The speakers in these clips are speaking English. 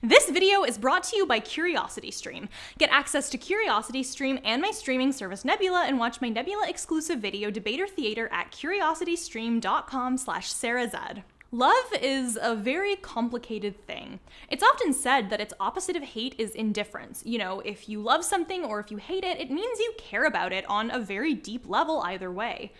This video is brought to you by CuriosityStream. Get access to CuriosityStream and my streaming service Nebula and watch my Nebula exclusive video debater theater at curiositystream.com/SarahZ. Love is a very complicated thing. It's often said that its opposite of hate is indifference. You know, if you love something or if you hate it, it means you care about it on a very deep level either way.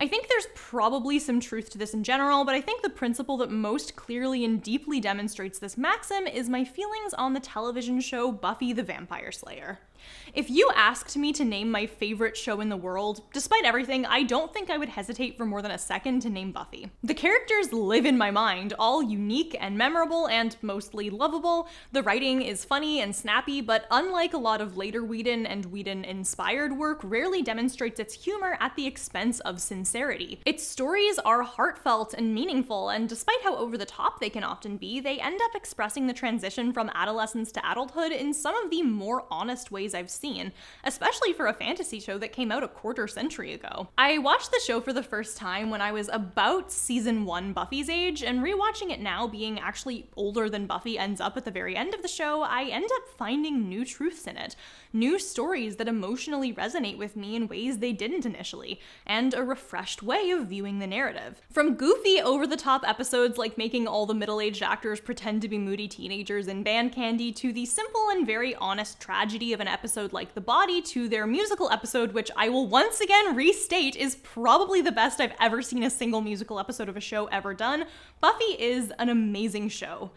I think there's probably some truth to this in general, but I think the principle that most clearly and deeply demonstrates this maxim is my feelings on the television show Buffy the Vampire Slayer. If you asked me to name my favorite show in the world, despite everything, I don't think I would hesitate for more than a second to name Buffy. The characters live in my mind, all unique and memorable and mostly lovable. The writing is funny and snappy, but unlike a lot of later Whedon and Whedon-inspired work, rarely demonstrates its humor at the expense of sincerity. Its stories are heartfelt and meaningful, and despite how over the top they can often be, they end up expressing the transition from adolescence to adulthood in some of the more honest ways I've seen, especially for a fantasy show that came out a quarter century ago. I watched the show for the first time when I was about season 1 Buffy's age, and rewatching it now, being actually older than Buffy ends up at the very end of the show, I end up finding new truths in it, new stories that emotionally resonate with me in ways they didn't initially, and a refreshed way of viewing the narrative. From goofy, over-the-top episodes like making all the middle-aged actors pretend to be moody teenagers in Band Candy, to the simple and very honest tragedy of an episode like The Body, to their musical episode, which I will once again restate is probably the best I've ever seen a single musical episode of a show ever done, Buffy is an amazing show.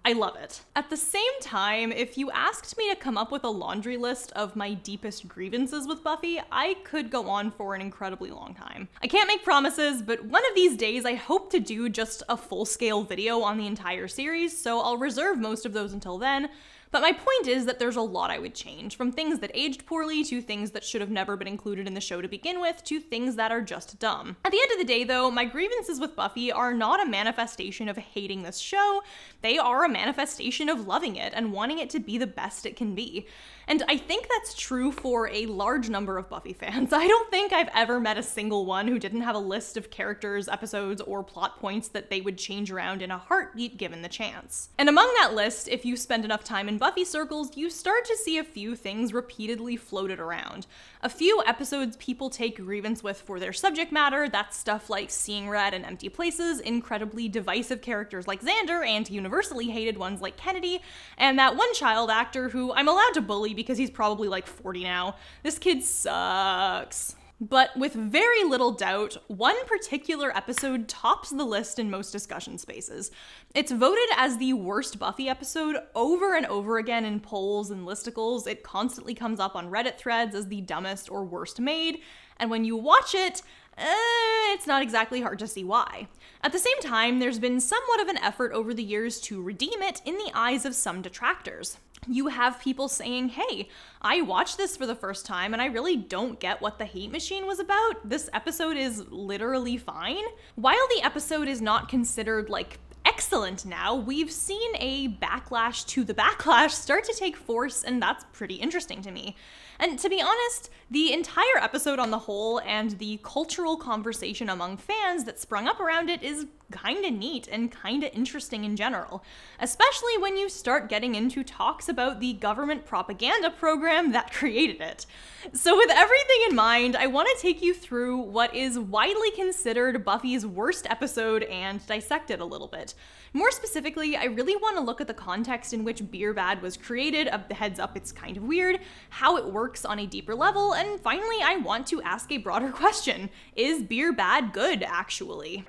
I love it. At the same time, if you asked me to come up with a laundry list of my deepest grievances with Buffy, I could go on for an incredibly long time. I can't make promises, but one of these days I hope to do just a full-scale video on the entire series, so I'll reserve most of those until then. But my point is that there's a lot I would change, from things that aged poorly to things that should have never been included in the show to begin with to things that are just dumb. At the end of the day though, my grievances with Buffy are not a manifestation of hating this show, they are a manifestation of loving it and wanting it to be the best it can be. And I think that's true for a large number of Buffy fans. I don't think I've ever met a single one who didn't have a list of characters, episodes, or plot points that they would change around in a heartbeat given the chance. And among that list, if you spend enough time in Buffy circles, you start to see a few things repeatedly floated around. A few episodes people take grievance with for their subject matter, that's stuff like Seeing Red and Empty Places, incredibly divisive characters like Xander, and universally hated ones like Kennedy, and that one child actor who I'm allowed to bully because he's probably like 40 now. This kid sucks. But with very little doubt, one particular episode tops the list in most discussion spaces. It's voted as the worst Buffy episode over and over again in polls and listicles. It constantly comes up on Reddit threads as the dumbest or worst made, and when you watch it, it's not exactly hard to see why. At the same time, there's been somewhat of an effort over the years to redeem it in the eyes of some detractors. You have people saying, hey, I watched this for the first time and I really don't get what the hate machine was about. This episode is literally fine. While the episode is not considered like excellent now, we've seen a backlash to the backlash start to take force, and that's pretty interesting to me. And to be honest, the entire episode on the whole and the cultural conversation among fans that sprung up around it is kinda neat and kinda interesting in general, especially when you start getting into talks about the government propaganda program that created it. So with everything in mind, I want to take you through what is widely considered Buffy's worst episode and dissect it a little bit. More specifically, I really want to look at the context in which Beer Bad was created, a heads up it's kind of weird, how it works on a deeper level, and finally I want to ask a broader question. Is Beer Bad good, actually?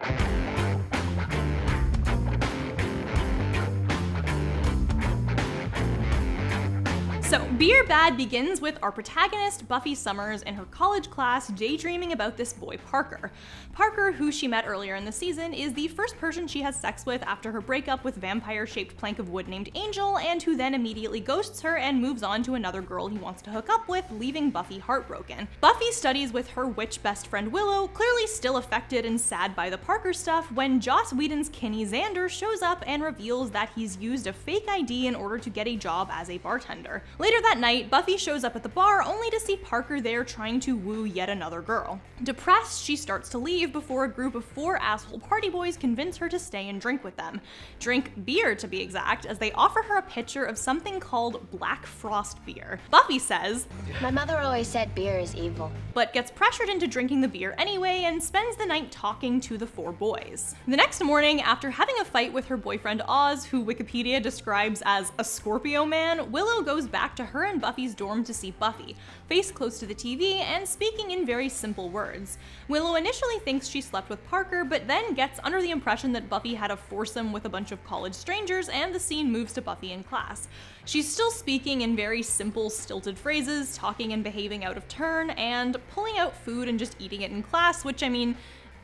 So, Beer Bad begins with our protagonist, Buffy Summers, in her college class daydreaming about this boy, Parker. Parker, who she met earlier in the season, is the first person she has sex with after her breakup with vampire-shaped plank of wood named Angel, and who then immediately ghosts her and moves on to another girl he wants to hook up with, leaving Buffy heartbroken. Buffy studies with her witch best friend Willow, clearly still affected and sad by the Parker stuff, when Joss Whedon's Kinney Xander shows up and reveals that he's used a fake ID in order to get a job as a bartender. Later that night, Buffy shows up at the bar only to see Parker there trying to woo yet another girl. Depressed, she starts to leave before a group of 4 asshole party boys convince her to stay and drink with them. Drink beer, to be exact, as they offer her a pitcher of something called Black Frost beer. Buffy says, "My mother always said beer is evil," but gets pressured into drinking the beer anyway and spends the night talking to the 4 boys. The next morning, after having a fight with her boyfriend Oz, who Wikipedia describes as a Scorpio man, Willow goes back to her and Buffy's dorm to see Buffy, face close to the TV and speaking in very simple words. Willow initially thinks she slept with Parker, but then gets under the impression that Buffy had a foursome with a bunch of college strangers, and the scene moves to Buffy in class. She's still speaking in very simple, stilted phrases, talking and behaving out of turn, and pulling out food and just eating it in class, which, I mean,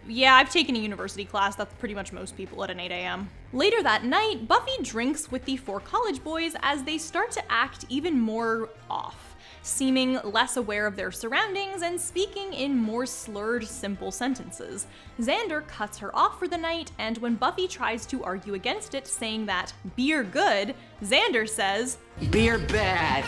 yeah, I've taken a university class, that's pretty much most people at an 8 a.m. Later that night, Buffy drinks with the 4 college boys as they start to act even more off, seeming less aware of their surroundings and speaking in more slurred, simple sentences. Xander cuts her off for the night, and when Buffy tries to argue against it, saying that beer good, Xander says, "Beer bad."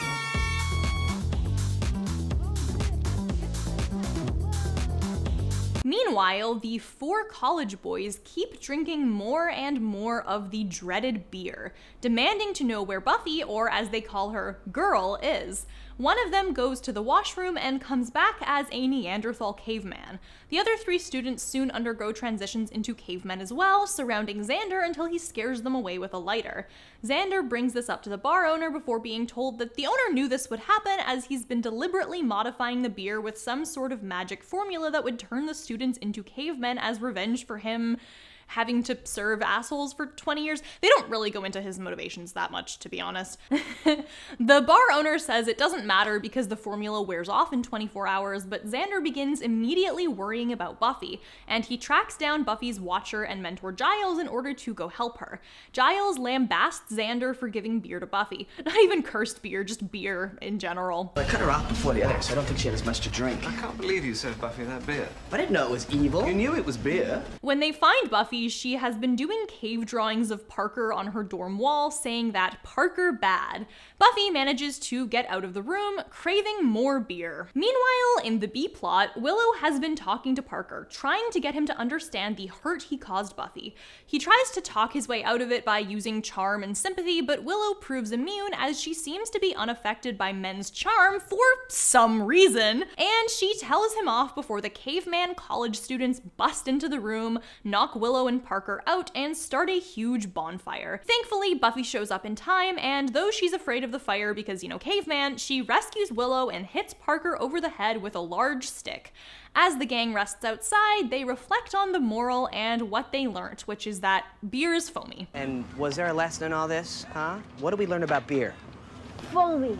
Meanwhile, the 4 college boys keep drinking more and more of the dreaded beer, demanding to know where Buffy, or as they call her, girl, is. One of them goes to the washroom and comes back as a Neanderthal caveman. The other 3 students soon undergo transitions into cavemen as well, surrounding Xander until he scares them away with a lighter. Xander brings this up to the bar owner before being told that the owner knew this would happen as he's been deliberately modifying the beer with some sort of magic formula that would turn the students into cavemen as revenge for him having to serve assholes for 20 years. They don't really go into his motivations that much, to be honest. The bar owner says it doesn't matter because the formula wears off in 24 hours, but Xander begins immediately worrying about Buffy, and he tracks down Buffy's watcher and mentor Giles in order to go help her. Giles lambasts Xander for giving beer to Buffy. Not even cursed beer, just beer in general. I cut her off before the others, so I don't think she had as much to drink. I can't believe you served Buffy that beer. I didn't know it was evil. You knew it was beer. When they find Buffy, she has been doing cave drawings of Parker on her dorm wall, saying that Parker bad. Buffy manages to get out of the room, craving more beer. Meanwhile, in the B-plot, Willow has been talking to Parker, trying to get him to understand the hurt he caused Buffy. He tries to talk his way out of it by using charm and sympathy, but Willow proves immune as she seems to be unaffected by men's charm for some reason, and she tells him off before the caveman college students bust into the room, knock Willow and Parker out, and start a huge bonfire. Thankfully, Buffy shows up in time, and though she's afraid of the fire because, you know, caveman, she rescues Willow and hits Parker over the head with a large stick. As the gang rests outside, they reflect on the moral and what they learnt, which is that beer is foamy. And was there a lesson in all this, huh? What did we learn about beer? foamy.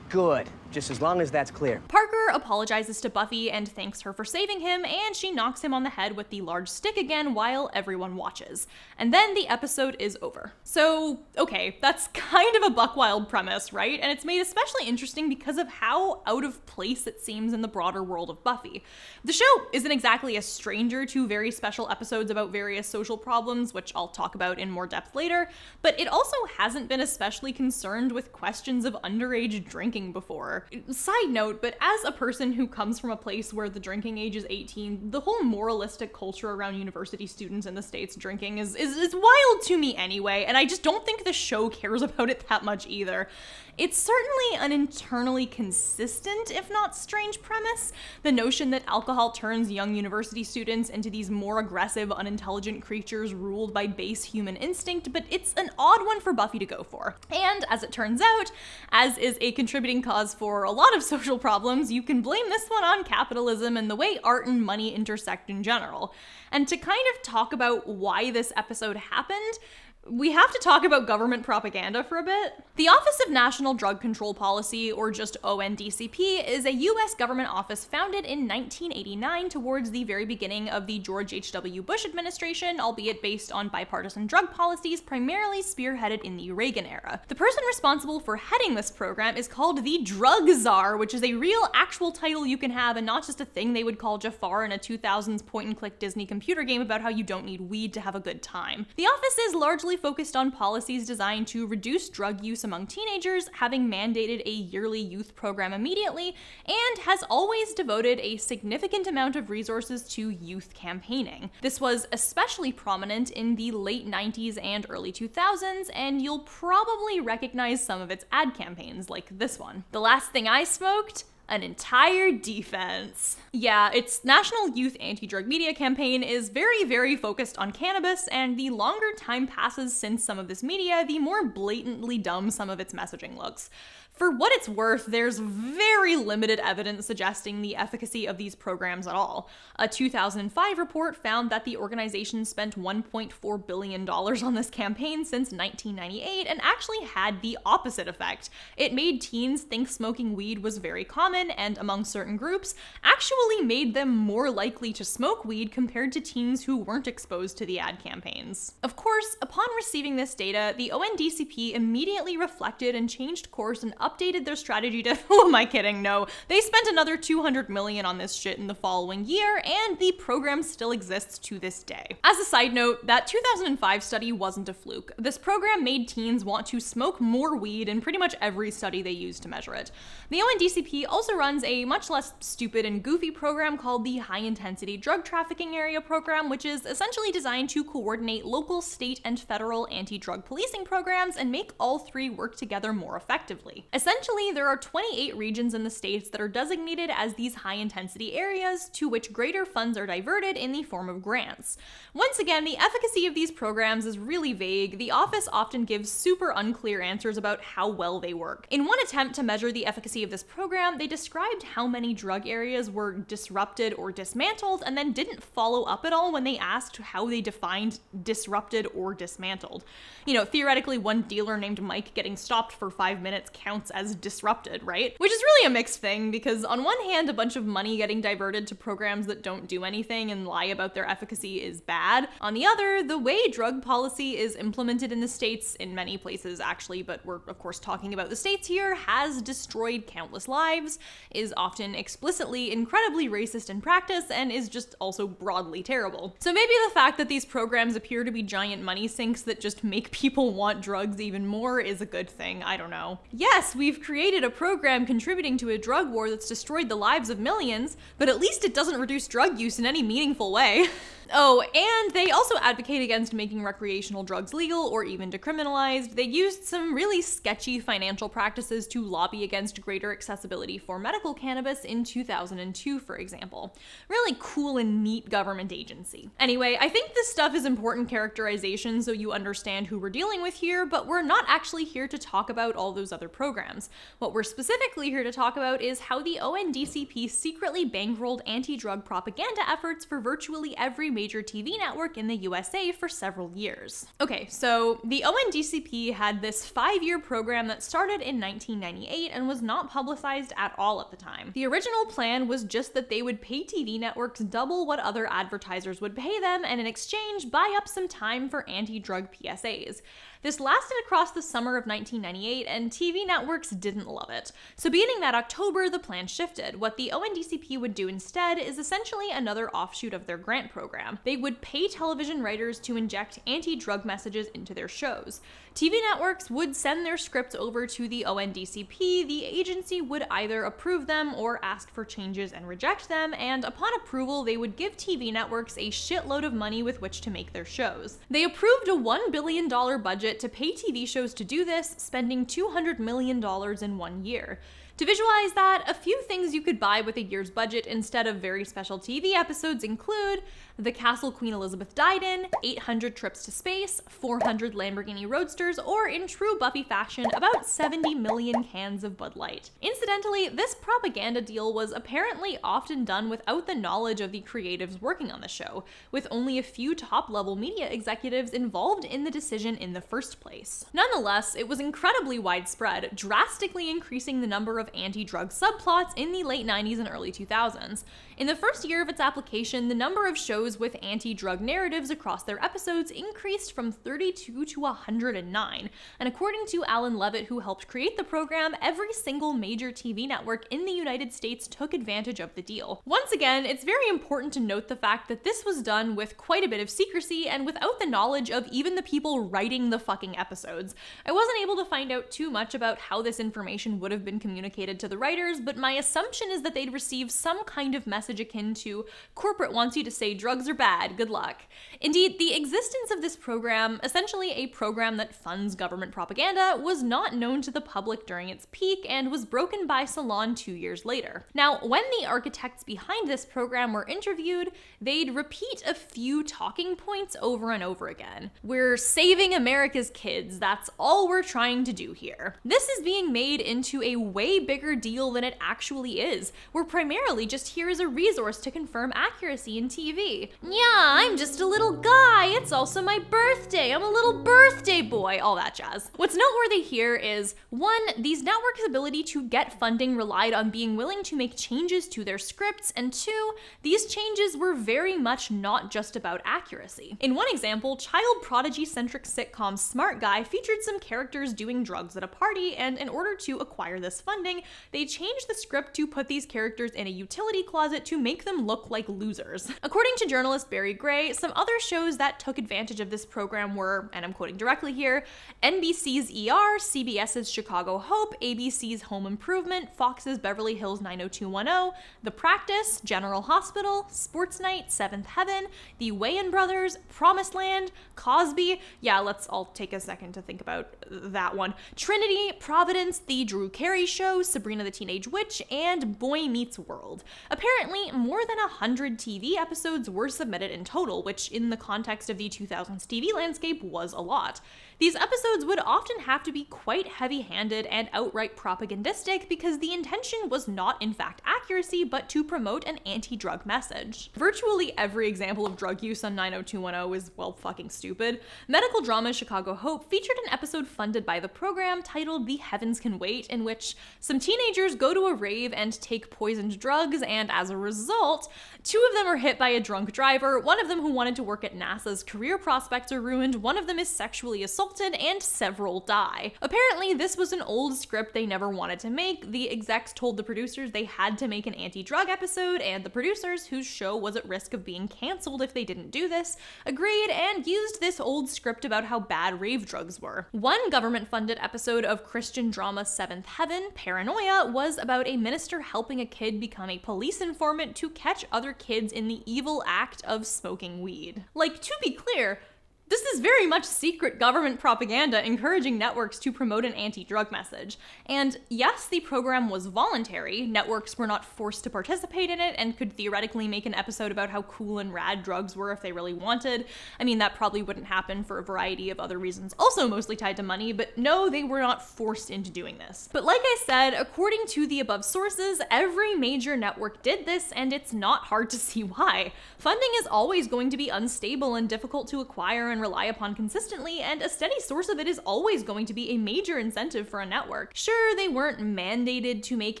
Good. Just as long as that's clear. Parker apologizes to Buffy and thanks her for saving him, and she knocks him on the head with the large stick again while everyone watches. And then the episode is over. So, okay, that's kind of a buck wild premise, right? And it's made especially interesting because of how out of place it seems in the broader world of Buffy. The show isn't exactly a stranger to very special episodes about various social problems, which I'll talk about in more depth later, but it also hasn't been especially concerned with questions of underage drinking before. Side note, but as a person who comes from a place where the drinking age is 18, the whole moralistic culture around university students in the States drinking is wild to me anyway, and I just don't think the show cares about it that much either. It's certainly an internally consistent, if not strange, premise, the notion that alcohol turns young university students into these more aggressive, unintelligent creatures ruled by base human instinct, but it's an odd one for Buffy to go for. And as it turns out, as is a contributing cause for a lot of social problems, you can blame this one on capitalism and the way art and money intersect in general. And to kind of talk about why this episode happened, we have to talk about government propaganda for a bit. The Office of National Drug Control Policy, or just ONDCP, is a US government office founded in 1989 towards the very beginning of the George H.W. Bush administration, albeit based on bipartisan drug policies primarily spearheaded in the Reagan era. The person responsible for heading this program is called the Drug Czar, which is a real actual title you can have and not just a thing they would call Jafar in a 2000s point-and-click Disney computer game about how you don't need weed to have a good time. The office is largely largely focused on policies designed to reduce drug use among teenagers, having mandated a yearly youth program immediately, and has always devoted a significant amount of resources to youth campaigning. This was especially prominent in the late 90s and early 2000s, and you'll probably recognize some of its ad campaigns, like this one. The last thing I smoked? An entire defense. Yeah, its National Youth Anti-Drug Media campaign is very, very focused on cannabis, and the longer time passes since some of this media, the more blatantly dumb some of its messaging looks. For what it's worth, there's very limited evidence suggesting the efficacy of these programs at all. A 2005 report found that the organization spent $1.4 billion on this campaign since 1998 and actually had the opposite effect. It made teens think smoking weed was very common and, among certain groups, actually made them more likely to smoke weed compared to teens who weren't exposed to the ad campaigns. Of course, upon receiving this data, the ONDCP immediately reflected and changed course and updated their strategy to, who am I kidding? No, they spent another $200 million on this shit in the following year, and the program still exists to this day. As a side note, that 2005 study wasn't a fluke. This program made teens want to smoke more weed in pretty much every study they used to measure it. The ONDCP also runs a much less stupid and goofy program called the High Intensity Drug Trafficking Area Program, which is essentially designed to coordinate local, state, and federal anti-drug policing programs and make all three work together more effectively. Essentially, there are 28 regions in the states that are designated as these high-intensity areas to which greater funds are diverted in the form of grants. Once again, the efficacy of these programs is really vague. The office often gives super unclear answers about how well they work. In one attempt to measure the efficacy of this program, they described how many drug areas were disrupted or dismantled, and then didn't follow up at all when they asked how they defined disrupted or dismantled. You know, theoretically, one dealer named Mike getting stopped for 5 minutes counts as disrupted, right? Which is really a mixed thing, because on one hand, a bunch of money getting diverted to programs that don't do anything and lie about their efficacy is bad. On the other, the way drug policy is implemented in the states, in many places actually, but we're of course talking about the states here, has destroyed countless lives, is often explicitly incredibly racist in practice, and is just also broadly terrible. So maybe the fact that these programs appear to be giant money sinks that just make people want drugs even more is a good thing, I don't know. Yes, we've created a program contributing to a drug war that's destroyed the lives of millions, but at least it doesn't reduce drug use in any meaningful way. Oh, and they also advocate against making recreational drugs legal or even decriminalized. They used some really sketchy financial practices to lobby against greater accessibility for medical cannabis in 2002, for example. Really cool and neat government agency. Anyway, I think this stuff is important characterization so you understand who we're dealing with here, but we're not actually here to talk about all those other programs. What we're specifically here to talk about is how the ONDCP secretly bankrolled anti-drug propaganda efforts for virtually every major TV network in the USA for several years. Okay, so the ONDCP had this 5-year program that started in 1998 and was not publicized at all at the time. The original plan was just that they would pay TV networks double what other advertisers would pay them, and in exchange buy up some time for anti-drug PSAs. This lasted across the summer of 1998, and TV networks didn't love it. So beginning that October, the plan shifted. What the ONDCP would do instead is essentially another offshoot of their grant program. They would pay television writers to inject anti-drug messages into their shows. TV networks would send their scripts over to the ONDCP, the agency would either approve them or ask for changes and reject them, and upon approval they would give TV networks a shitload of money with which to make their shows. They approved a $1 billion budget to pay TV shows to do this, spending $200 million in 1 year. To visualize that, a few things you could buy with a year's budget instead of very special TV episodes include The Castle Queen Elizabeth Died In, 800 Trips to Space, 400 Lamborghini Roadsters, or in true Buffy fashion, about 70 million cans of Bud Light. Incidentally, this propaganda deal was apparently often done without the knowledge of the creatives working on the show, with only a few top-level media executives involved in the decision in the first place. Nonetheless, it was incredibly widespread, drastically increasing the number of anti-drug subplots in the late 90s and early 2000s. In the first year of its application, the number of shows shows with anti-drug narratives across their episodes increased from 32 to 109. And according to Alan Levitt, who helped create the program, every single major TV network in the United States took advantage of the deal. Once again, it's very important to note the fact that this was done with quite a bit of secrecy and without the knowledge of even the people writing the fucking episodes. I wasn't able to find out too much about how this information would have been communicated to the writers, but my assumption is that they'd receive some kind of message akin to, corporate wants you to say drugs are bad, good luck. Indeed, the existence of this program, essentially a program that funds government propaganda, was not known to the public during its peak and was broken by Salon 2 years later. Now, when the architects behind this program were interviewed, they'd repeat a few talking points over and over again. We're saving America's kids, that's all we're trying to do here. This is being made into a way bigger deal than it actually is. We're primarily just here as a resource to confirm accuracy in TV. Yeah, I'm just a little guy, it's also my birthday, I'm a little birthday boy, all that jazz. What's noteworthy here is, one, these networks' ability to get funding relied on being willing to make changes to their scripts, and two, these changes were very much not just about accuracy. In one example, child prodigy-centric sitcom Smart Guy featured some characters doing drugs at a party, and in order to acquire this funding, they changed the script to put these characters in a utility closet to make them look like losers. According to journalist Barry Gray, some other shows that took advantage of this program were, and I'm quoting directly here, NBC's ER, CBS's Chicago Hope, ABC's Home Improvement, Fox's Beverly Hills 90210, The Practice, General Hospital, Sports Night, Seventh Heaven, The Wayans Brothers, Promised Land, Cosby, yeah, let's all take a second to think about that one, Trinity, Providence, The Drew Carey Show, Sabrina the Teenage Witch, and Boy Meets World. Apparently, more than 100 TV episodes were submitted in total, which in the context of the 2000s TV landscape was a lot. These episodes would often have to be quite heavy-handed and outright propagandistic because the intention was not in fact accuracy, but to promote an anti-drug message. Virtually every example of drug use on 90210 is, well, fucking stupid. Medical drama Chicago Hope featured an episode funded by the program titled The Heavens Can Wait, in which some teenagers go to a rave and take poisoned drugs, and as a result, two of them are hit by a drunk driver, one of them who wanted to work at NASA's career prospects are ruined, one of them is sexually assaulted, and several die. Apparently, this was an old script they never wanted to make. The execs told the producers they had to make an anti-drug episode, and the producers, whose show was at risk of being cancelled if they didn't do this, agreed and used this old script about how bad rave drugs were. One government-funded episode of Christian drama Seventh Heaven, Paranoia, was about a minister helping a kid become a police informant to catch other kids in the evil act of smoking weed. Like, to be clear, this is very much secret government propaganda encouraging networks to promote an anti-drug message. And yes, the program was voluntary. Networks were not forced to participate in it and could theoretically make an episode about how cool and rad drugs were if they really wanted. I mean, that probably wouldn't happen for a variety of other reasons, also mostly tied to money, but no, they were not forced into doing this. But like I said, according to the above sources, every major network did this, and it's not hard to see why. Funding is always going to be unstable and difficult to acquire and rely upon consistently, and a steady source of it is always going to be a major incentive for a network. Sure, they weren't mandated to make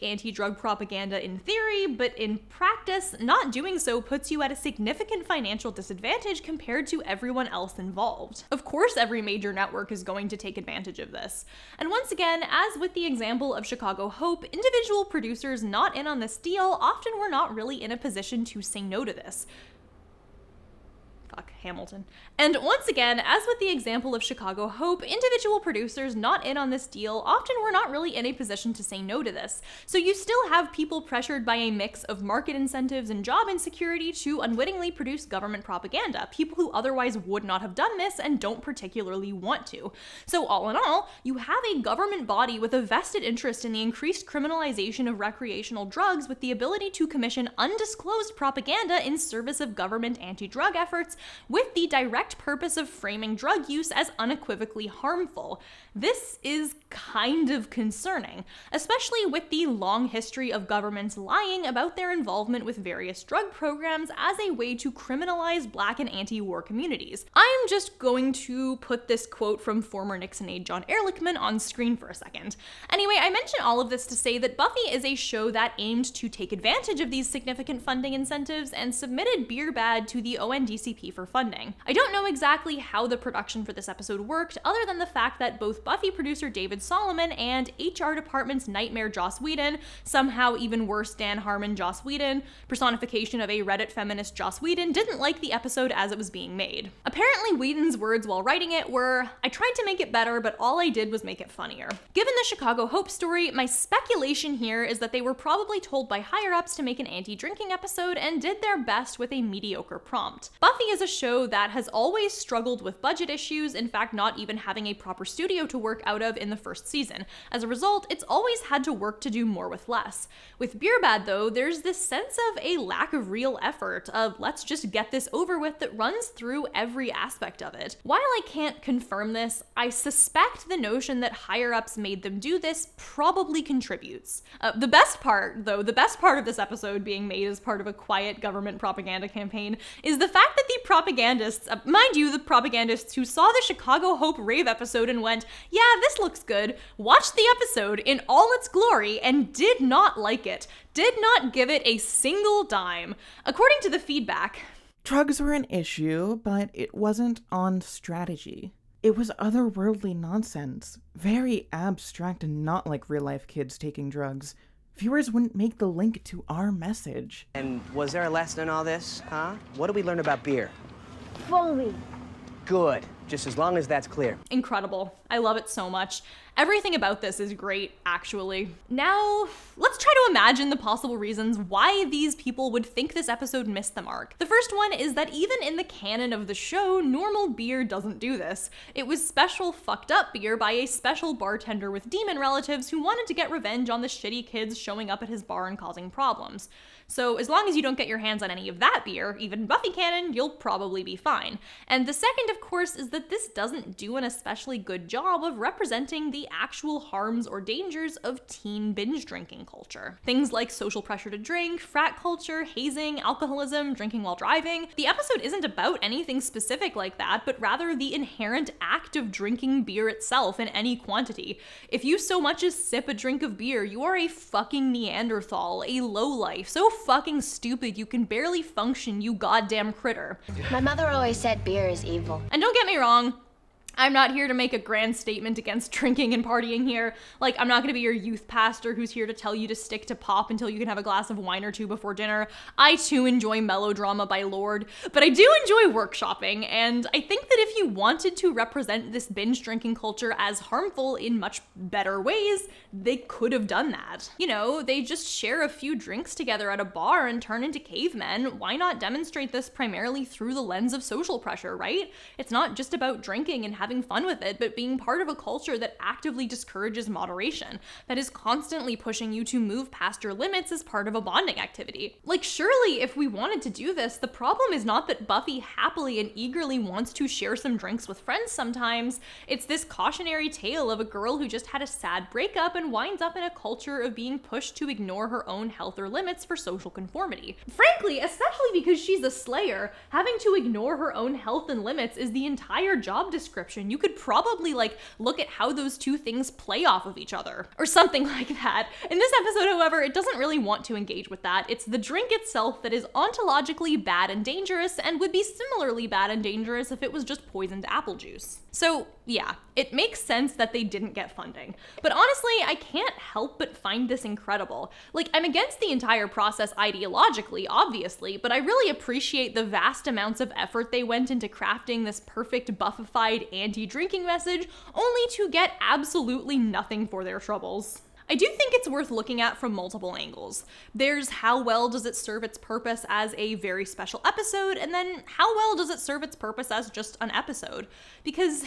anti-drug propaganda in theory, but in practice, not doing so puts you at a significant financial disadvantage compared to everyone else involved. Of course, every major network is going to take advantage of this. And once again, as with the example of Chicago Hope, individual producers not in on this deal often were not really in a position to say no to this. Fuck, Hamilton. And once again, as with the example of Chicago Hope, individual producers not in on this deal often were not really in a position to say no to this. So you still have people pressured by a mix of market incentives and job insecurity to unwittingly produce government propaganda, people who otherwise would not have done this and don't particularly want to. So all in all, you have a government body with a vested interest in the increased criminalization of recreational drugs with the ability to commission undisclosed propaganda in service of government anti-drug efforts, with the direct purpose of framing drug use as unequivocally harmful. This is kind of concerning, especially with the long history of governments lying about their involvement with various drug programs as a way to criminalize Black and anti-war communities. I'm just going to put this quote from former Nixon aide John Ehrlichman on screen for a second. Anyway, I mention all of this to say that Buffy is a show that aimed to take advantage of these significant funding incentives and submitted Beer Bad to the ONDCP for funding. I don't know exactly how the production for this episode worked, other than the fact that both Buffy producer David Solomon and HR department's nightmare Joss Whedon, somehow even worse Dan Harmon Joss Whedon, personification of a Reddit feminist Joss Whedon, didn't like the episode as it was being made. Apparently Whedon's words while writing it were, "I tried to make it better, but all I did was make it funnier." Given the Chicago Hope story, my speculation here is that they were probably told by higher-ups to make an anti-drinking episode and did their best with a mediocre prompt. Buffy is a show that has always struggled with budget issues, in fact not even having a proper studio to work out of in the first season. As a result, it's always had to work to do more with less. With Beer Bad though, there's this sense of a lack of real effort, of let's just get this over with, that runs through every aspect of it. While I can't confirm this, I suspect the notion that higher-ups made them do this probably contributes. The best part of this episode being made as part of a quiet government propaganda campaign is the fact that the propagandists, mind you, the propagandists who saw the Chicago Hope rave episode and went, yeah, this looks good, watched the episode in all its glory and did not like it, did not give it a single dime. According to the feedback, drugs were an issue, but it wasn't on strategy. It was otherworldly nonsense, very abstract and not like real-life kids taking drugs. Viewers wouldn't make the link to our message. And was there a lesson in all this, huh? What did we learn about beer? Fully. Good. Just as long as that's clear. Incredible. I love it so much. Everything about this is great, actually. Now, let's try to imagine the possible reasons why these people would think this episode missed the mark. The first one is that even in the canon of the show, normal beer doesn't do this. It was special fucked up beer by a special bartender with demon relatives who wanted to get revenge on the shitty kids showing up at his bar and causing problems. So as long as you don't get your hands on any of that beer, even Buffy canon, you'll probably be fine. And the second, of course, is that this doesn't do an especially good job of representing the actual harms or dangers of teen binge drinking culture. Things like social pressure to drink, frat culture, hazing, alcoholism, drinking while driving. The episode isn't about anything specific like that, but rather the inherent act of drinking beer itself in any quantity. If you so much as sip a drink of beer, you are a fucking Neanderthal, a lowlife, so fucking stupid you can barely function, you goddamn critter. My mother always said beer is evil. And don't get me wrong, I'm not here to make a grand statement against drinking and partying here. Like, I'm not gonna be your youth pastor who's here to tell you to stick to pop until you can have a glass of wine or two before dinner. I too enjoy melodrama by Lorde, but I do enjoy workshopping, and I think that if you wanted to represent this binge drinking culture as harmful in much better ways, they could have done that. You know, they just share a few drinks together at a bar and turn into cavemen. Why not demonstrate this primarily through the lens of social pressure, right? It's not just about drinking and having fun with it, but being part of a culture that actively discourages moderation, that is constantly pushing you to move past your limits as part of a bonding activity. Like, surely if we wanted to do this, the problem is not that Buffy happily and eagerly wants to share some drinks with friends sometimes. It's this cautionary tale of a girl who just had a sad breakup and winds up in a culture of being pushed to ignore her own health or limits for social conformity. Frankly, especially because she's a slayer, having to ignore her own health and limits is the entire job description. You could probably look at how those two things play off of each other or something like that. In this episode, however, it doesn't really want to engage with that. It's the drink itself that is ontologically bad and dangerous and would be similarly bad and dangerous if it was just poisoned apple juice. So yeah, it makes sense that they didn't get funding. But honestly, I can't help but find this incredible. Like, I'm against the entire process ideologically, obviously, but I really appreciate the vast amounts of effort they went into crafting this perfect buffified anti-drinking message, only to get absolutely nothing for their troubles. I do think it's worth looking at from multiple angles. There's how well does it serve its purpose as a very special episode, and then how well does it serve its purpose as just an episode? Because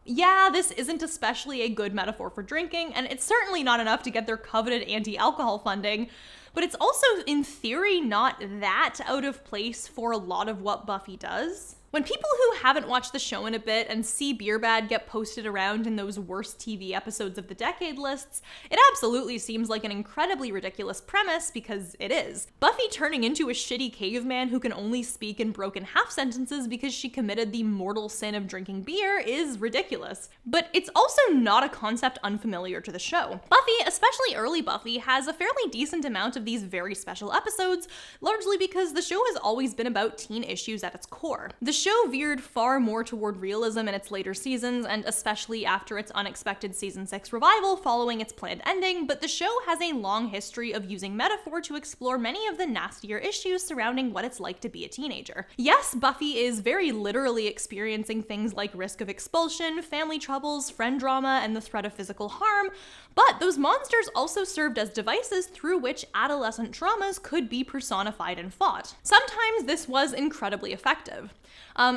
yeah, this isn't especially a good metaphor for drinking, and it's certainly not enough to get their coveted anti-alcohol funding, but it's also, in theory, not that out of place for a lot of what Buffy does. When people who haven't watched the show in a bit and see Beer Bad get posted around in those worst TV episodes of the decade lists, it absolutely seems like an incredibly ridiculous premise, because it is. Buffy turning into a shitty caveman who can only speak in broken half sentences because she committed the mortal sin of drinking beer is ridiculous. But it's also not a concept unfamiliar to the show. Buffy, especially early Buffy, has a fairly decent amount of these very special episodes, largely because the show has always been about teen issues at its core. The show veered far more toward realism in its later seasons, and especially after its unexpected season 6 revival following its planned ending, but the show has a long history of using metaphor to explore many of the nastier issues surrounding what it's like to be a teenager. Yes, Buffy is very literally experiencing things like risk of expulsion, family troubles, friend drama, and the threat of physical harm, but those monsters also served as devices through which adolescent traumas could be personified and fought. Sometimes this was incredibly effective.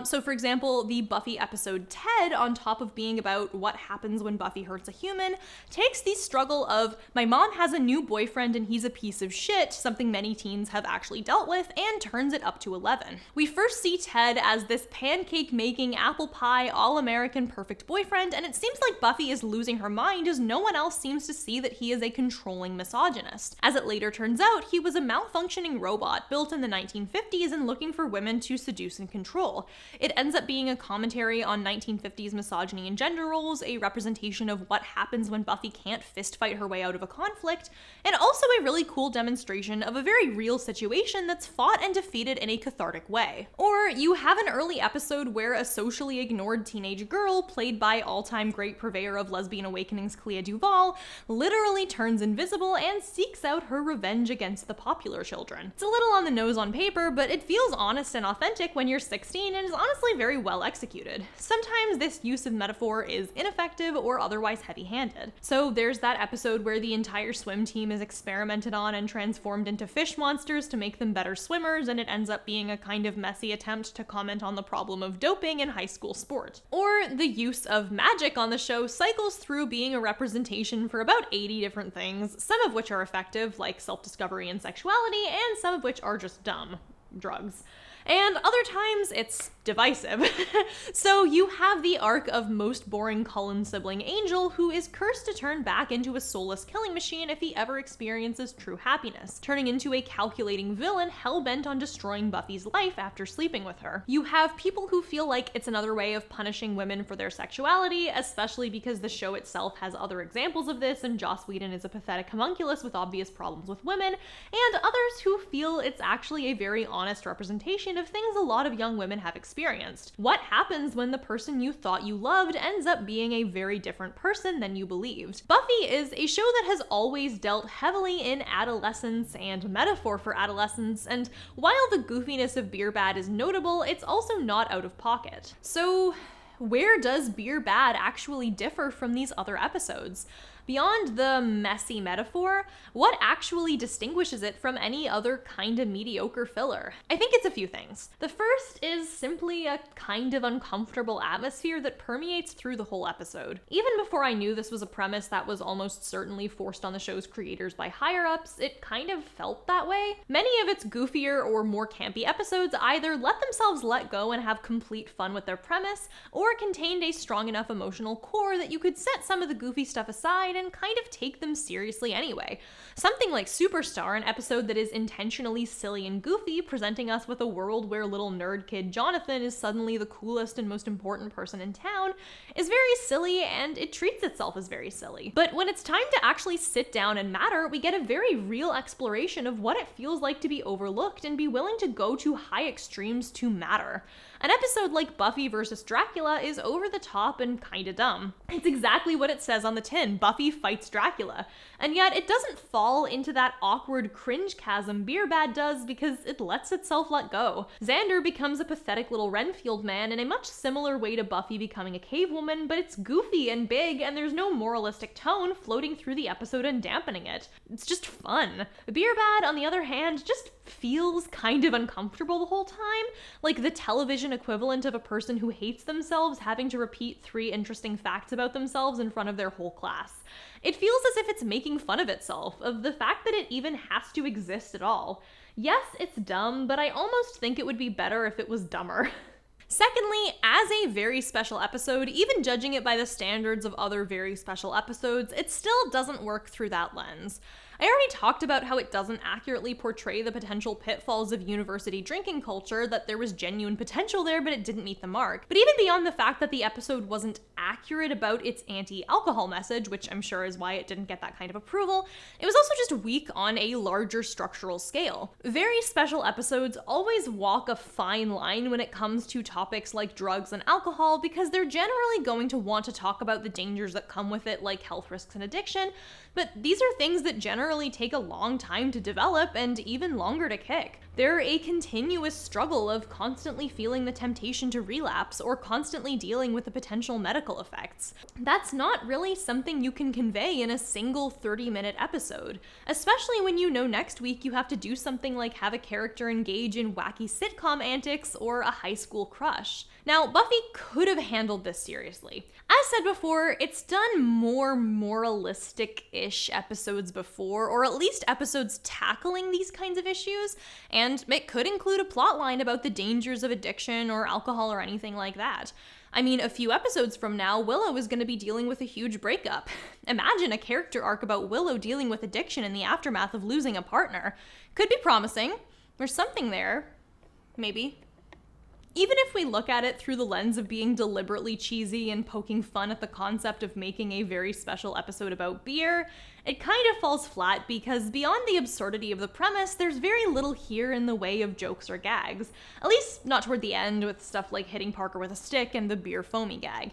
So for example, the Buffy episode Ted, on top of being about what happens when Buffy hurts a human, takes the struggle of my mom has a new boyfriend and he's a piece of shit, something many teens have actually dealt with, and turns it up to 11. We first see Ted as this pancake-making, apple pie, all-American perfect boyfriend, and it seems like Buffy is losing her mind as no one else seems to see that he is a controlling misogynist. As it later turns out, he was a malfunctioning robot built in the 1950s and looking for women to seduce and control. It ends up being a commentary on 1950s misogyny and gender roles, a representation of what happens when Buffy can't fistfight her way out of a conflict, and also a really cool demonstration of a very real situation that's fought and defeated in a cathartic way. Or you have an early episode where a socially ignored teenage girl, played by all-time great purveyor of lesbian awakenings Clea Duvall, literally turns invisible and seeks out her revenge against the popular children. It's a little on the nose on paper, but it feels honest and authentic when you're 16 and is honestly very well executed. Sometimes this use of metaphor is ineffective or otherwise heavy-handed. So there's that episode where the entire swim team is experimented on and transformed into fish monsters to make them better swimmers, and it ends up being a kind of messy attempt to comment on the problem of doping in high school sport. Or the use of magic on the show cycles through being a representation for about 80 different things, some of which are effective, like self-discovery and sexuality, and some of which are just dumb. Drugs. And other times it's divisive. So you have the arc of most boring Cullen sibling Angel, who is cursed to turn back into a soulless killing machine if he ever experiences true happiness, turning into a calculating villain hell-bent on destroying Buffy's life after sleeping with her. You have people who feel like it's another way of punishing women for their sexuality, especially because the show itself has other examples of this, and Joss Whedon is a pathetic homunculus with obvious problems with women, and others who feel it's actually a very honest representation of things a lot of young women have experienced. What happens when the person you thought you loved ends up being a very different person than you believed? Buffy is a show that has always dealt heavily in adolescence and metaphor for adolescence, and while the goofiness of Beer Bad is notable, it's also not out of pocket. So where does Beer Bad actually differ from these other episodes? Beyond the messy metaphor, what actually distinguishes it from any other kind of mediocre filler? I think it's a few things. The first is simply a kind of uncomfortable atmosphere that permeates through the whole episode. Even before I knew this was a premise that was almost certainly forced on the show's creators by higher-ups, it kind of felt that way. Many of its goofier or more campy episodes either let themselves let go and have complete fun with their premise, or contained a strong enough emotional core that you could set some of the goofy stuff aside and kind of take them seriously anyway. Something like Superstar, an episode that is intentionally silly and goofy, presenting us with a world where little nerd kid Jonathan is suddenly the coolest and most important person in town, is very silly, and it treats itself as very silly. But when it's time to actually sit down and matter, we get a very real exploration of what it feels like to be overlooked and be willing to go to high extremes to matter. An episode like Buffy vs. Dracula is over the top and kinda dumb. It's exactly what it says on the tin, Buffy fights Dracula. And yet it doesn't fall into that awkward cringe chasm Beer Bad does because it lets itself let go. Xander becomes a pathetic little Renfield man in a much similar way to Buffy becoming a cave woman, but it's goofy and big and there's no moralistic tone floating through the episode and dampening it. It's just fun. Beer Bad, on the other hand, just feels kind of uncomfortable the whole time, like the television equivalent of a person who hates themselves having to repeat 3 interesting facts about themselves in front of their whole class. It feels as if it's making fun of itself, of the fact that it even has to exist at all. Yes, it's dumb, but I almost think it would be better if it was dumber. Secondly, as a very special episode, even judging it by the standards of other very special episodes, it still doesn't work through that lens. I already talked about how it doesn't accurately portray the potential pitfalls of university drinking culture, that there was genuine potential there, but it didn't meet the mark. But even beyond the fact that the episode wasn't accurate about its anti-alcohol message, which I'm sure is why it didn't get that kind of approval, it was also just weak on a larger structural scale. Very special episodes always walk a fine line when it comes to topics like drugs and alcohol, because they're generally going to want to talk about the dangers that come with it, like health risks and addiction, but these are things that generally take a long time to develop and even longer to kick. They're a continuous struggle of constantly feeling the temptation to relapse or constantly dealing with the potential medical effects. That's not really something you can convey in a single 30-minute episode, especially when you know next week you have to do something like have a character engage in wacky sitcom antics or a high school crush. Now, Buffy could have handled this seriously. As said before, it's done more moralistic-ish episodes before, or at least episodes tackling these kinds of issues, and it could include a plotline about the dangers of addiction or alcohol or anything like that. I mean, a few episodes from now, Willow is going to be dealing with a huge breakup. Imagine a character arc about Willow dealing with addiction in the aftermath of losing a partner. Could be promising. There's something there. Maybe. Even if we look at it through the lens of being deliberately cheesy and poking fun at the concept of making a very special episode about beer, it kind of falls flat because beyond the absurdity of the premise, there's very little here in the way of jokes or gags. At least not toward the end, with stuff like hitting Parker with a stick and the beer foamy gag.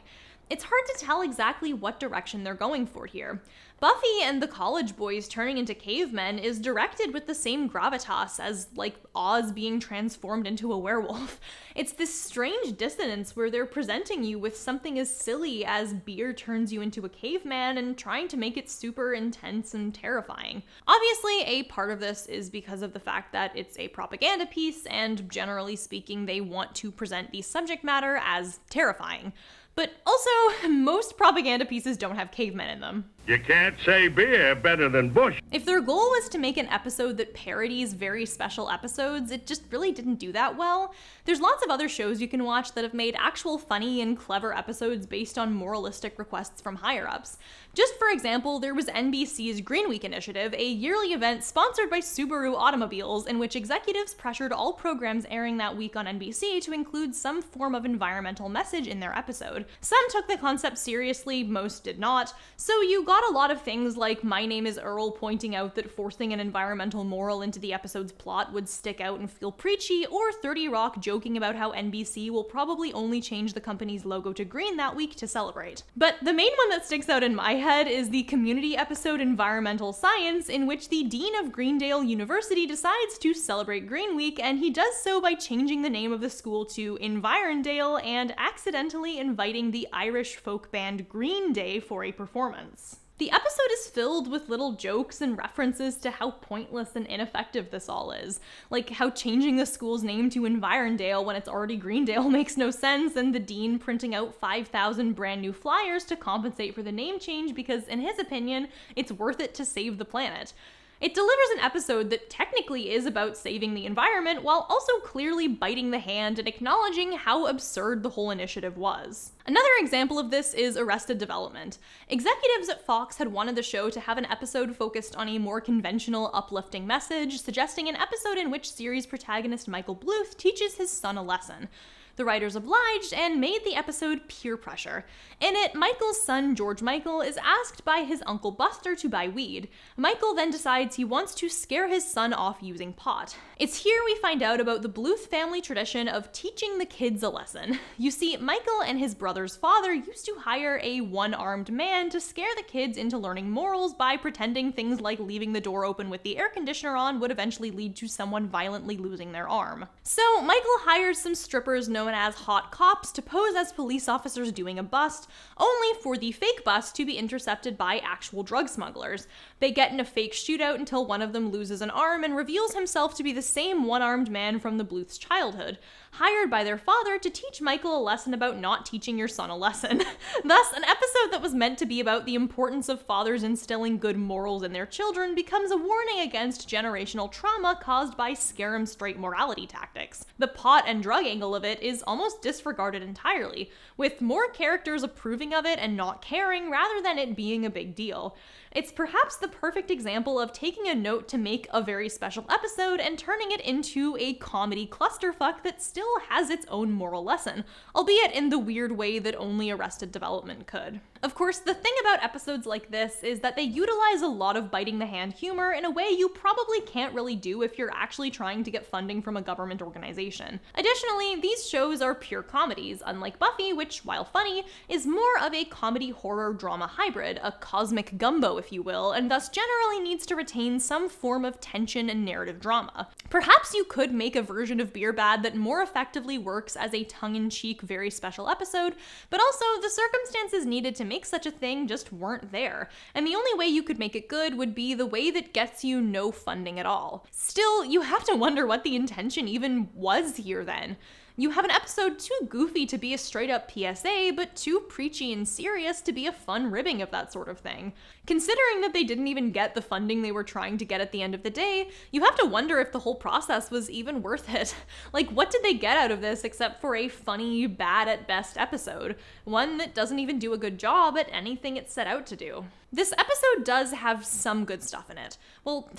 It's hard to tell exactly what direction they're going for here. Buffy and the college boys turning into cavemen is directed with the same gravitas as, like, Oz being transformed into a werewolf. It's this strange dissonance where they're presenting you with something as silly as beer turns you into a caveman and trying to make it super intense and terrifying. Obviously, a part of this is because of the fact that it's a propaganda piece, and generally speaking, they want to present the subject matter as terrifying. But also, most propaganda pieces don't have cavemen in them. You can't say beer better than Bush. If their goal was to make an episode that parodies very special episodes, it just really didn't do that well. There's lots of other shows you can watch that have made actual funny and clever episodes based on moralistic requests from higher-ups. Just for example, there was NBC's Green Week Initiative, a yearly event sponsored by Subaru Automobiles in which executives pressured all programs airing that week on NBC to include some form of environmental message in their episode. Some took the concept seriously, most did not, so you got a lot of things like My Name is Earl pointing out that forcing an environmental moral into the episode's plot would stick out and feel preachy, or 30 Rock joking about how NBC will probably only change the company's logo to green that week to celebrate. But the main one that sticks out in my head is the community episode Environmental Science, in which the dean of Greendale University decides to celebrate Green Week, and he does so by changing the name of the school to Environdale and accidentally inviting the Irish folk band Green Day for a performance. The episode is filled with little jokes and references to how pointless and ineffective this all is. Like how changing the school's name to Environdale when it's already Greendale makes no sense, and the dean printing out 5,000 brand new flyers to compensate for the name change because, in his opinion, it's worth it to save the planet. It delivers an episode that technically is about saving the environment while also clearly biting the hand and acknowledging how absurd the whole initiative was. Another example of this is Arrested Development. Executives at Fox had wanted the show to have an episode focused on a more conventional, uplifting message, suggesting an episode in which series protagonist Michael Bluth teaches his son a lesson. The writers obliged and made the episode Peer Pressure. In it, Michael's son, George Michael, is asked by his uncle Buster to buy weed. Michael then decides he wants to scare his son off using pot. It's here we find out about the Bluth family tradition of teaching the kids a lesson. You see, Michael and his brother's father used to hire a one-armed man to scare the kids into learning morals by pretending things like leaving the door open with the air conditioner on would eventually lead to someone violently losing their arm. So Michael hires some strippers known as hot cops to pose as police officers doing a bust, only for the fake bust to be intercepted by actual drug smugglers. They get in a fake shootout until one of them loses an arm and reveals himself to be the same one-armed man from the Bluth's childhood, hired by their father to teach Michael a lesson about not teaching your son a lesson. Thus, an episode that was meant to be about the importance of fathers instilling good morals in their children becomes a warning against generational trauma caused by scare-em-straight morality tactics. The pot and drug angle of it is is almost disregarded entirely, with more characters approving of it and not caring rather than it being a big deal. It's perhaps the perfect example of taking a note to make a very special episode and turning it into a comedy clusterfuck that still has its own moral lesson, albeit in the weird way that only Arrested Development could. Of course, the thing about episodes like this is that they utilize a lot of biting the hand humor in a way you probably can't really do if you're actually trying to get funding from a government organization. Additionally, these shows are pure comedies, unlike Buffy, which, while funny, is more of a comedy horror drama hybrid, a cosmic gumbo if you will, and thus generally needs to retain some form of tension and narrative drama. Perhaps you could make a version of Beer Bad that more effectively works as a tongue-in-cheek, very special episode, but also the circumstances needed to make such a thing just weren't there, and the only way you could make it good would be the way that gets you no funding at all. Still, you have to wonder what the intention even was here then. You have an episode too goofy to be a straight-up PSA, but too preachy and serious to be a fun ribbing of that sort of thing. Considering that they didn't even get the funding they were trying to get at the end of the day, you have to wonder if the whole process was even worth it. Like, what did they get out of this except for a funny, bad-at-best episode? One that doesn't even do a good job at anything it set out to do. This episode does have some good stuff in it. Well,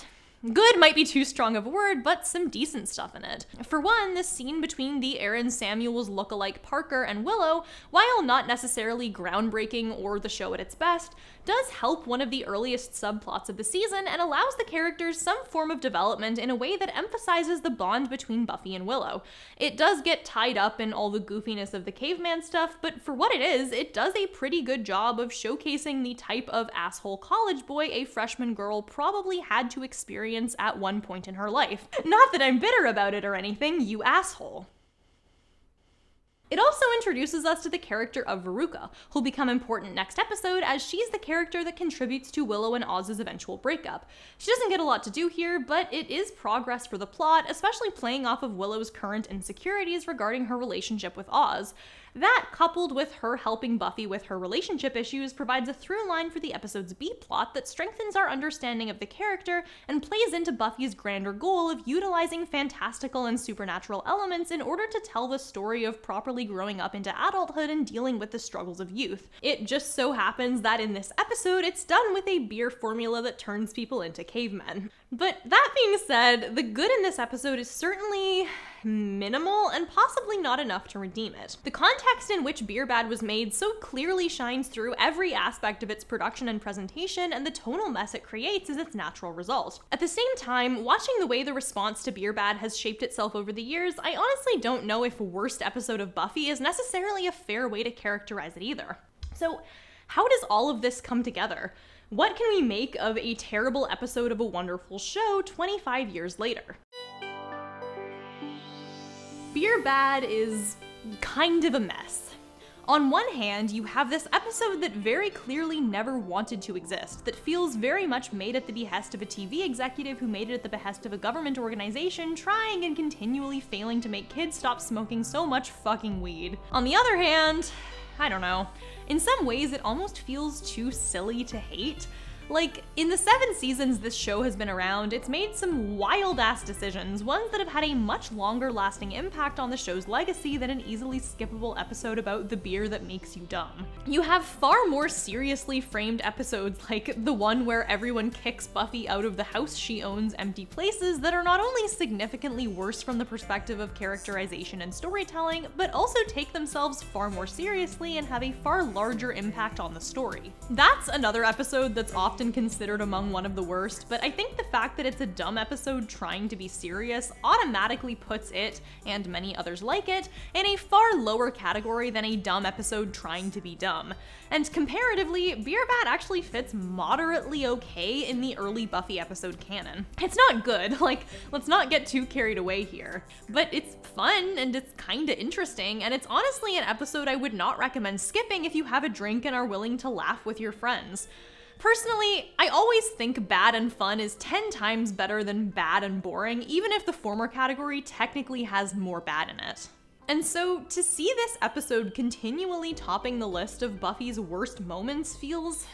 good might be too strong of a word, but some decent stuff in it. For one, the scene between the Aaron Samuels lookalike Parker and Willow, while not necessarily groundbreaking or the show at its best, does help one of the earliest subplots of the season and allows the characters some form of development in a way that emphasizes the bond between Buffy and Willow. It does get tied up in all the goofiness of the caveman stuff, but for what it is, it does a pretty good job of showcasing the type of asshole college boy a freshman girl probably had to experience at one point in her life. Not that I'm bitter about it or anything, you asshole. It also introduces us to the character of Veruca, who'll become important next episode as she's the character that contributes to Willow and Oz's eventual breakup. She doesn't get a lot to do here, but it is progress for the plot, especially playing off of Willow's current insecurities regarding her relationship with Oz. That, coupled with her helping Buffy with her relationship issues, provides a through line for the episode's B-plot that strengthens our understanding of the character and plays into Buffy's grander goal of utilizing fantastical and supernatural elements in order to tell the story of properly growing up into adulthood and dealing with the struggles of youth. It just so happens that in this episode, it's done with a beer formula that turns people into cavemen. But that being said, the good in this episode is certainly minimal and possibly not enough to redeem it. The context in which Beer Bad was made so clearly shines through every aspect of its production and presentation, and the tonal mess it creates is its natural result. At the same time, watching the way the response to Beer Bad has shaped itself over the years, I honestly don't know if worst episode of Buffy is necessarily a fair way to characterize it either. So, how does all of this come together? What can we make of a terrible episode of a wonderful show 25 years later? Beer Bad is kind of a mess. On one hand, you have this episode that very clearly never wanted to exist, that feels very much made at the behest of a TV executive who made it at the behest of a government organization trying and continually failing to make kids stop smoking so much fucking weed. On the other hand, I don't know. In some ways, it almost feels too silly to hate. Like, in the 7 seasons this show has been around, it's made some wild-ass decisions, ones that have had a much longer-lasting impact on the show's legacy than an easily skippable episode about the beer that makes you dumb. You have far more seriously framed episodes like the one where everyone kicks Buffy out of the house she owns, Empty Places, that are not only significantly worse from the perspective of characterization and storytelling, but also take themselves far more seriously and have a far larger impact on the story. That's another episode that's often considered among one of the worst, but I think the fact that it's a dumb episode trying to be serious automatically puts it, and many others like it, in a far lower category than a dumb episode trying to be dumb. And comparatively, Beer Bad actually fits moderately okay in the early Buffy episode canon. It's not good, like, let's not get too carried away here, but it's fun and it's kinda interesting, and it's honestly an episode I would not recommend skipping if you have a drink and are willing to laugh with your friends. Personally, I always think bad and fun is 10 times better than bad and boring, even if the former category technically has more bad in it. And so, to see this episode continually topping the list of Buffy's worst moments feels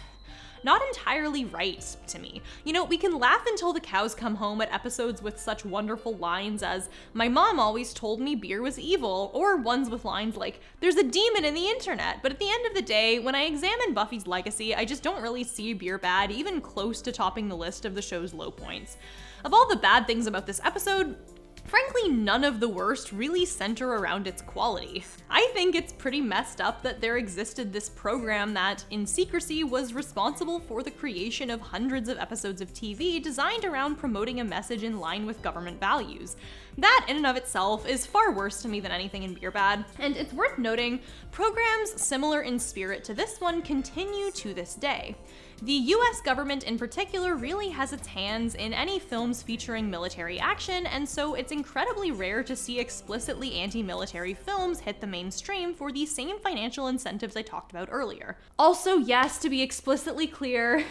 not entirely right to me. You know, we can laugh until the cows come home at episodes with such wonderful lines as, "My mom always told me beer was evil," or ones with lines like, "There's a demon in the internet," but at the end of the day, when I examine Buffy's legacy, I just don't really see beer bad even close to topping the list of the show's low points. Of all the bad things about this episode, frankly, none of the worst really center around its quality. I think it's pretty messed up that there existed this program that, in secrecy, was responsible for the creation of hundreds of episodes of TV designed around promoting a message in line with government values. That, in and of itself, is far worse to me than anything in Beer Bad, and it's worth noting, programs similar in spirit to this one continue to this day. The US government in particular really has its hands in any films featuring military action, and so it's incredibly rare to see explicitly anti-military films hit the mainstream for the same financial incentives I talked about earlier. Also, yes, to be explicitly clear,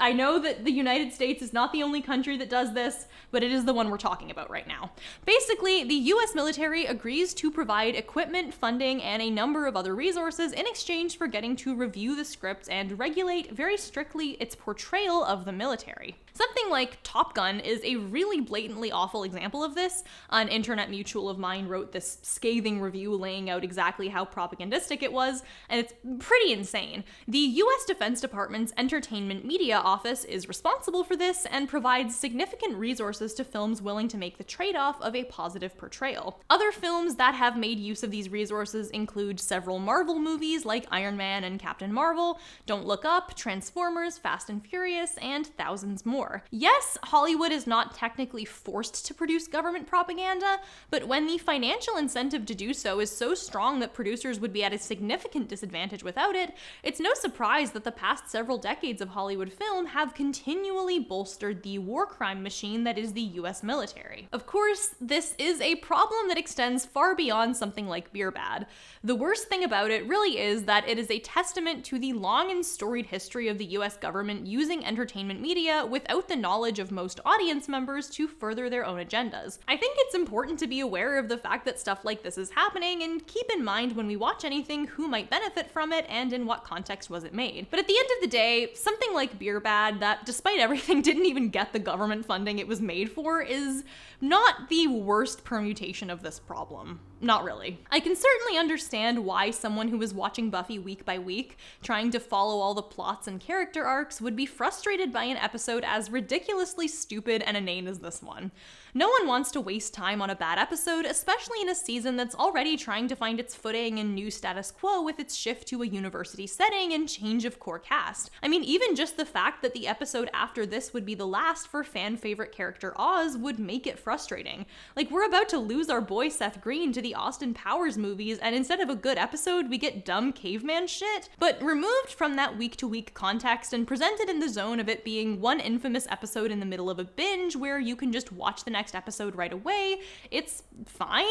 I know that the United States is not the only country that does this, but it is the one we're talking about right now. Basically, the US military agrees to provide equipment, funding, and a number of other resources in exchange for getting to review the scripts and regulate very strictly its portrayal of the military. Something like Top Gun is a really blatantly awful example of this. An internet mutual of mine wrote this scathing review laying out exactly how propagandistic it was, and it's pretty insane. The US Defense Department's Entertainment Media Office is responsible for this and provides significant resources to films willing to make the trade-off of a positive portrayal. Other films that have made use of these resources include several Marvel movies like Iron Man and Captain Marvel, Don't Look Up, Transformers, Fast and Furious, and thousands more. Yes, Hollywood is not technically forced to produce government propaganda, but when the financial incentive to do so is so strong that producers would be at a significant disadvantage without it, it's no surprise that the past several decades of Hollywood film have continually bolstered the war crime machine that is the US military. Of course, this is a problem that extends far beyond something like Beer Bad. The worst thing about it really is that it is a testament to the long and storied history of the US government using entertainment media without the knowledge of most audience members to further their own agendas. I think it's important to be aware of the fact that stuff like this is happening and keep in mind when we watch anything who might benefit from it and in what context was it made. But at the end of the day, something like Beer Bad that, despite everything, didn't even get the government funding it was made for is not the worst permutation of this problem. Not really. I can certainly understand why someone who was watching Buffy week by week, trying to follow all the plots and character arcs, would be frustrated by an episode as ridiculously stupid and inane as this one. No one wants to waste time on a bad episode, especially in a season that's already trying to find its footing and new status quo with its shift to a university setting and change of core cast. I mean, even just the fact that the episode after this would be the last for fan favorite character Oz would make it frustrating. Like, we're about to lose our boy Seth Green to the Austin Powers movies, and instead of a good episode, we get dumb caveman shit. But removed from that week-to-week context and presented in the zone of it being one infamous episode in the middle of a binge where you can just watch the next episode right away, it's fine.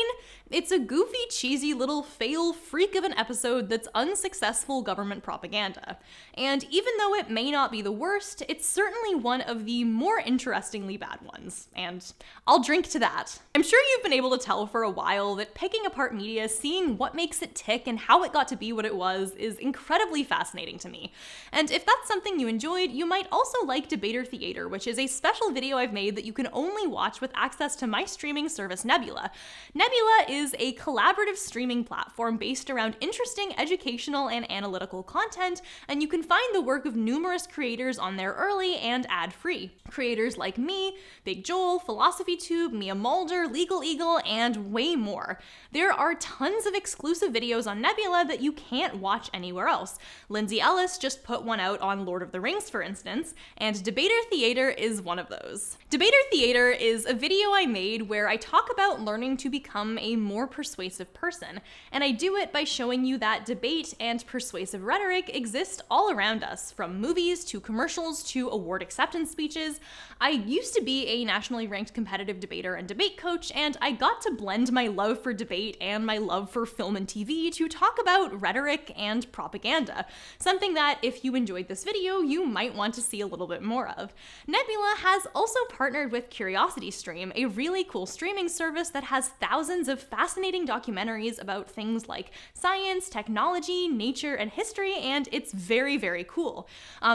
It's a goofy, cheesy little fail freak of an episode that's unsuccessful government propaganda. And even though it may not be the worst, it's certainly one of the more interestingly bad ones. And I'll drink to that. I'm sure you've been able to tell for a while that picking apart media, seeing what makes it tick and how it got to be what it was, is incredibly fascinating to me. And if that's something you enjoyed, you might also like Debater Theater, which is a special video I've made that you can only watch with access to my streaming service Nebula. Nebula is a collaborative streaming platform based around interesting educational and analytical content, and you can find the work of numerous creators on there early and ad-free. Creators like me, Big Joel, Philosophy Tube, Mia Mulder, Legal Eagle, and way more. There are tons of exclusive videos on Nebula that you can't watch anywhere else. Lindsay Ellis just put one out on Lord of the Rings, for instance, and Debater Theater is one of those. Debater Theater is a video I made where I talk about learning to become a more persuasive person, and I do it by showing you that debate and persuasive rhetoric exist all around us, from movies to commercials to award acceptance speeches. I used to be a nationally ranked competitive debater and debate coach, and I got to blend my love for debate debate and my love for film and TV to talk about rhetoric and propaganda, something that if you enjoyed this video, you might want to see a little bit more of. Nebula has also partnered with CuriosityStream, a really cool streaming service that has thousands of fascinating documentaries about things like science, technology, nature, and history, and it's very, very cool.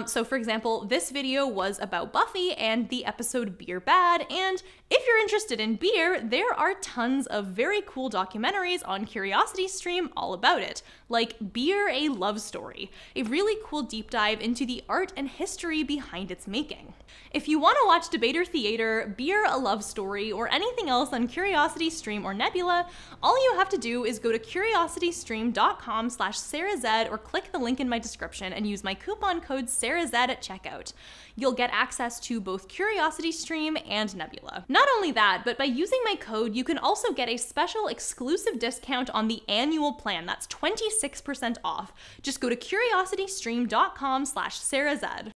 So for example, this video was about Buffy and the episode Beer Bad, and if you're interested in beer, there are tons of very cool documentaries on CuriosityStream all about it, like Beer: A Love Story, a really cool deep dive into the art and history behind its making. If you want to watch Debater Theater, Beer: A Love Story, or anything else on CuriosityStream or Nebula, all you have to do is go to curiositystream.com/SarahZ or click the link in my description and use my coupon code SarahZ at checkout. You'll get access to both CuriosityStream and Nebula. Not only that, but by using my code, you can also get a special exclusive discount on the annual plan. That's 26% off. Just go to curiositystream.com/SarahZ.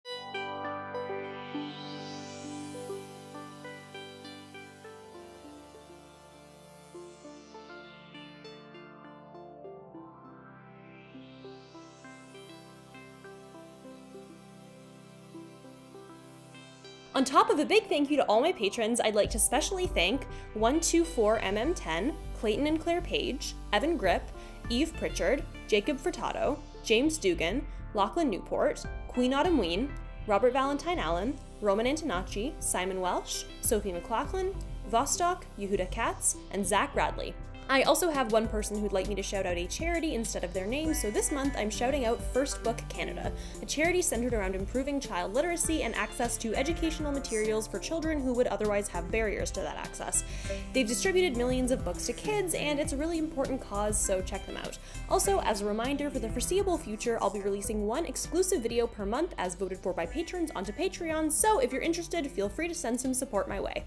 On top of a big thank you to all my patrons, I'd like to specially thank 124MM10, Clayton and Claire Page, Evan Grip, Eve Pritchard, Jacob Furtado, James Dugan, Lachlan Newport, Queen Autumn Ween, Robert Valentine Allen, Roman Antonacci, Simon Welsh, Sophie McLaughlin, Vostok, Yehuda Katz, and Zach Radley. I also have one person who'd like me to shout out a charity instead of their name, so this month I'm shouting out First Book Canada, a charity centered around improving child literacy and access to educational materials for children who would otherwise have barriers to that access. They've distributed millions of books to kids, and it's a really important cause, so check them out. Also, as a reminder, for the foreseeable future, I'll be releasing one exclusive video per month as voted for by patrons onto Patreon, so if you're interested, feel free to send some support my way.